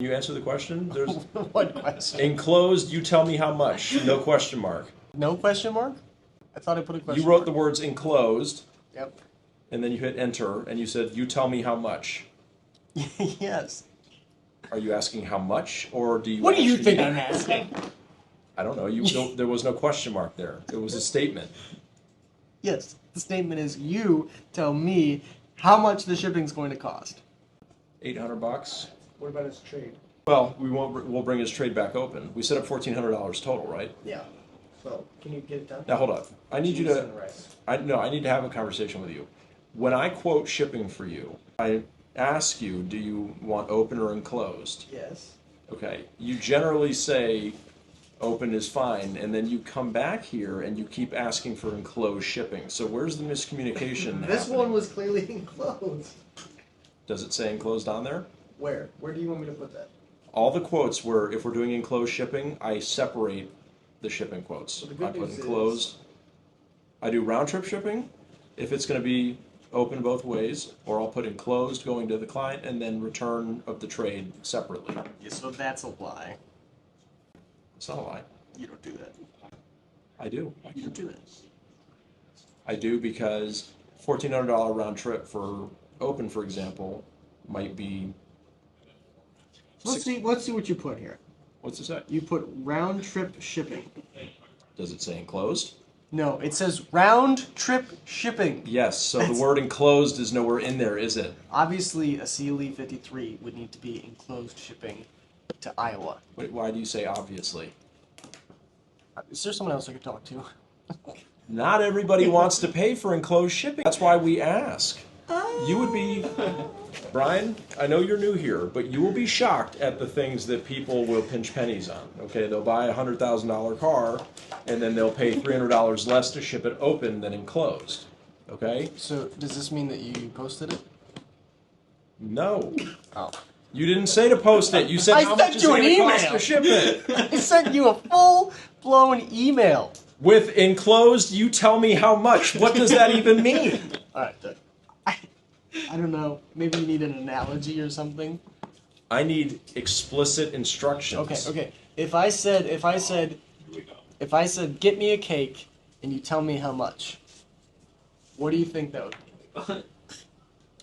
You answer the question? There's What question? enclosed, you tell me how much. No question mark. No question mark? I thought I put a question You wrote mark. the words enclosed, Yep. and then you hit enter, and you said, you tell me how much. Yes. Are you asking how much, or do you What do you actually- think I'm asking? I don't know. There was no question mark there. It was a statement. Yes. The statement is you tell me how much the shipping's going to cost. $800. What about his trade? Well, we'll bring his trade back open. We set up $1,400 total, right? Yeah. So, can you get it done? Now hold on. I need you Cheese to. and rice. I need to have a conversation with you. When I quote shipping for you, I ask you, do you want open or enclosed? Yes. Okay. You generally say open is fine, and then you come back here and you keep asking for enclosed shipping. So where's the miscommunication? This happening? one was clearly enclosed. Does it say enclosed on there? Where? Where do you want me to put that? All the quotes were, if we're doing enclosed shipping, I separate the shipping quotes. Well, the good I put news enclosed. I do round trip shipping if it's going to be open both ways, or I'll put enclosed going to the client and then return of the trade separately. Yeah, so that's a lie. It's not a lie. You don't do that. I do. You don't do that. I do because $1,400 round trip for open, for example, might be. Let's see what you put here. What's it say? You put round trip shipping. Does it say enclosed? No, it says round trip shipping. Yes. So That's- the word enclosed is nowhere in there, is it? Obviously, a CLE 53 would need to be enclosed shipping to Iowa. Wait, why do you say obviously? Is there someone else I could talk to? Not everybody wants to pay for enclosed shipping. That's why we ask. You would be, Brian, I know you're new here, but you will be shocked at the things that people will pinch pennies on. Okay, they'll buy a $100,000 car, and then they'll pay $300 less to ship it open than enclosed. Okay? So, does this mean that you posted it? No. Oh. You didn't say to post it. You said I how sent much is you it an going to cost email. to ship it. I sent you a full-blown email. With enclosed, you tell me how much. What does that even mean? Alright, I don't know. Maybe you need an analogy or something. I need explicit instructions. Okay. If I said, get me a cake, and you tell me how much, what do you think that would be?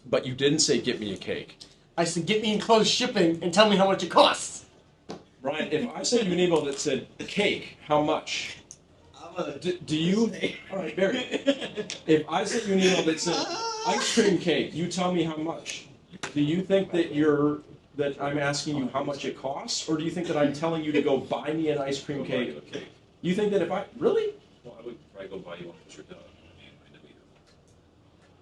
But you didn't say get me a cake. I said, get me enclosed shipping, and tell me how much it costs. Brian, if I sent you an email that said cake, how much? Do you? All right, Barry. If I sent you an email that said ice cream cake, you tell me how much. Do you think that I'm asking you how much it costs, or do you think that I'm telling you to go buy me an ice cream cake? You think that if I really? Well, I would probably go buy you one because you're done.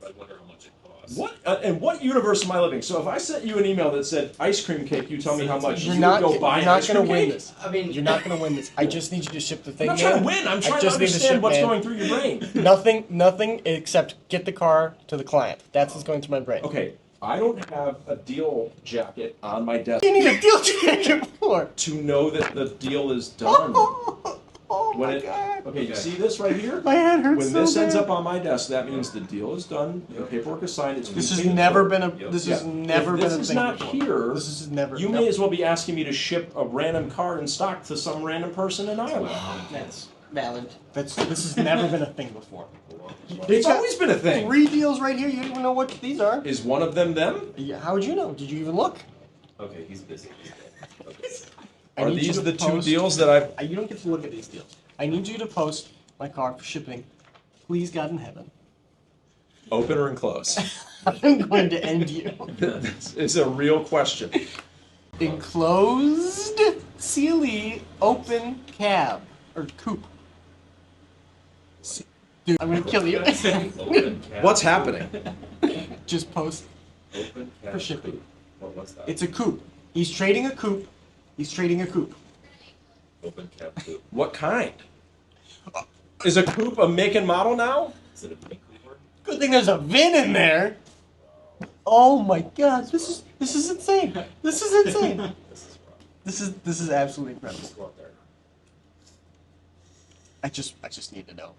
But I wonder how much it costs. What? In what universe am I living? So if I sent you an email that said ice cream cake, you tell me how much. You're you not, would go buy you're an not ice gonna cream win cake? this. I mean, You're not gonna win this. I just need you to ship the thing. I'm not trying to man. win. I'm I trying to just need to understand ship, what's man. going through your brain. Nothing except get the car to the client. That's what's going through my brain. Okay, I don't have a deal jacket on my desk You need a deal jacket for. to know that the deal is done. Oh When my it- god. Okay, you see this right here? My head hurts When so this ends bad. up on my desk, that means the deal is done. The paperwork is signed. It's This has being paid never for. been a. This has never If been this a is thing not before. here, This is never. you may as well be asking me to ship a random car in stock to some random person in Iowa. That's valid. This has never been a thing before. It's always been a thing. 3 deals right here. You don't even know what these are. Is one of them them? Yeah, how would you know? Did you even look? Okay, he's busy. Are need you these to the two post- deals that I've... You don't get to look at these deals. I need you to post my car for shipping. Please, God in heaven. Open or enclosed? I'm going to end you. It's a real question. Enclosed CLE open cab or coupe. Dude, I'm gonna kill you. Open cap. What's happening? Just post Open cap. for shipping. What's that? It's a coupe. He's trading a coupe. He's trading a coupe. Open cap coupe. What kind? Is a coupe a make and model now? Is it a pink Cooper? Good thing there's a VIN in there. Oh my god, this is insane. This is insane. This is wrong. This is absolutely incredible. Just go out there. I just need to know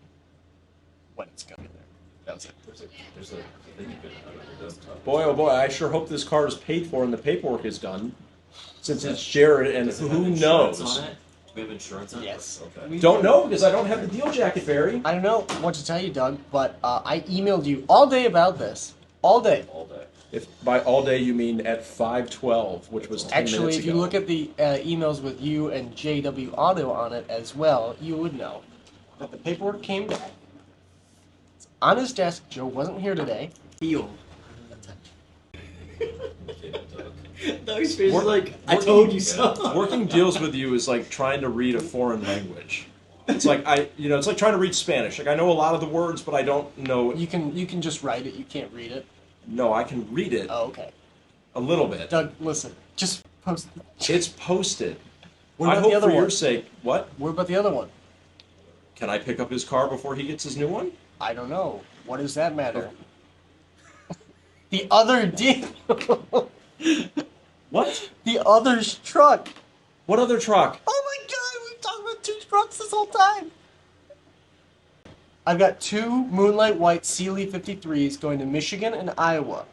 when it's gonna be there. That was it. There's a thing you can put on your desktop. Boy, oh boy, I sure hope this car is paid for and the paperwork is done. since it's Jared, and Does it who have insurance knows? on it? Do we have insurance on it? Yes. Okay. Don't know because I don't have the deal jacket, Barry. I don't know what to tell you, Doug, but I emailed you all day about this. All day. All day. If by all day you mean at 5:12, which was 10 Actually, minutes if you ago. look at the emails with you and JW Auto on it as well, you would know that the paperwork came back. It's on his desk. Joe wasn't here today. Deal. Okay, Doug. Doug's face is Work- like, I working- told you so. Working deals with you is like trying to read a foreign language. It's like it's like trying to read Spanish. Like I know a lot of the words, but I don't know. You can just write it. You can't read it. No, I can read it Oh, okay. a little bit. Doug, listen. Just post. It's posted. What I about hope the other for your one? sake. What? What about the other one? Can I pick up his car before he gets his new one? I don't know. What does that matter? The other deal. What? The other's truck. What other truck? Oh my god, we've talked about 2 trucks this whole time. I've got 2 Moonlight White Sealy 53s going to Michigan and Iowa.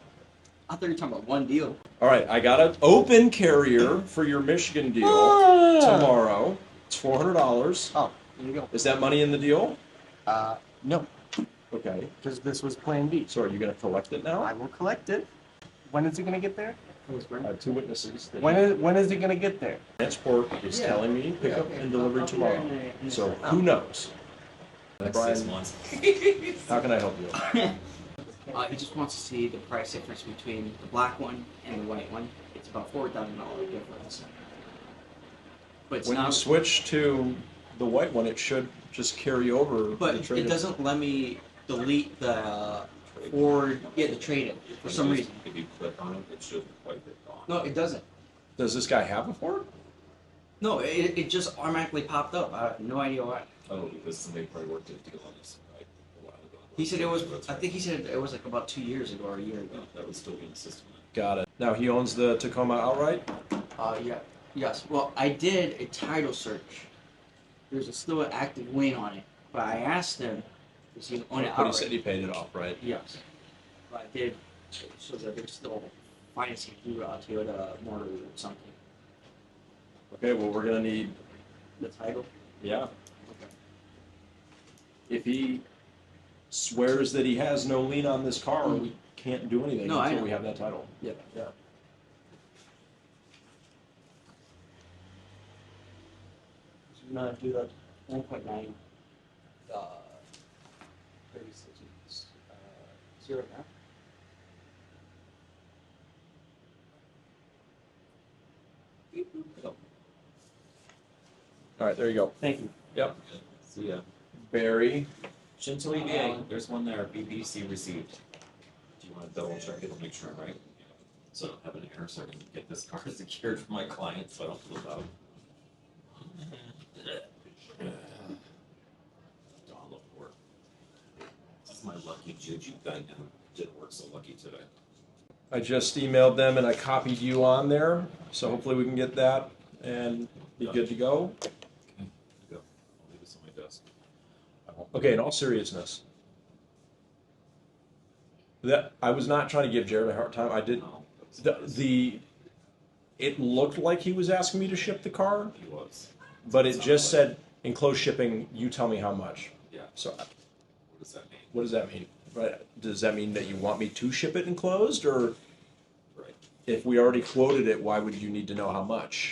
I thought you were talking about one deal. All right, I got an open carrier for your Michigan deal tomorrow. It's $400. Oh, there you go. Is that money in the deal? No, Okay. because this was Plan B. So are you going to collect it now? I will collect it. When is it going to get there? I have 2 witnesses. that When is it going to get there? Transport is Yeah. telling me pick up and delivery tomorrow. So who knows? Next Brian, 6 months. how can I help you? He just wants to see the price difference between the black one and the white one. It's about $4,000 difference. But it's When you not. switch to the white one, it should just carry over. the But trade-in. it doesn't let me delete the Ford. Yeah, the trade-in for some reason. If you click on it, it should wipe it off. No, it doesn't. Does this guy have a Ford? No, it just automatically popped up. I have no idea why. Oh, because somebody probably worked a deal on this, right? A while ago. He said it was. That's I right. think he said it was like about 2 years ago or a year ago. No, that would still be in the system. Got it. Now he owns the Tacoma outright. Yeah. Yes. Well, I did a title search. There's still an active lien on it, but I asked him, "Is he on it But he outright?" said he paid it off, right? Yes. But I did, so that they're still financing through Toyota Motor or something. Okay. Well, we're gonna need. The title. Yeah. Okay. If he swears that he has no lien on this car, we can't do anything No, I until know. we have that title. Yeah. Yeah. So we're gonna do the 1.9. 36 0 now. All right. There you go. Thank you. Yep. See ya. Barry. Chantilly VA, there's one there, BBC received. Do you want to double check it to make sure I'm right? So I don't have an error, so I can get this car secured for my client, so I don't flip out. Dawn look for it. This is my lucky juju gun, and didn't work so lucky today. I just emailed them and I copied you on there, so hopefully we can get that and be good to go. Okay, go. I'll leave this on my desk. Okay, in all seriousness, that I was not trying to give Jared a hard time. I did No, that was- it looked like he was asking me to ship the car, he was. but it just said enclosed shipping. You tell me how much. Yeah, So what does that mean? what does that mean? Right? Does that mean that you want me to ship it enclosed, or Right. if we already quoted it, why would you need to know how much?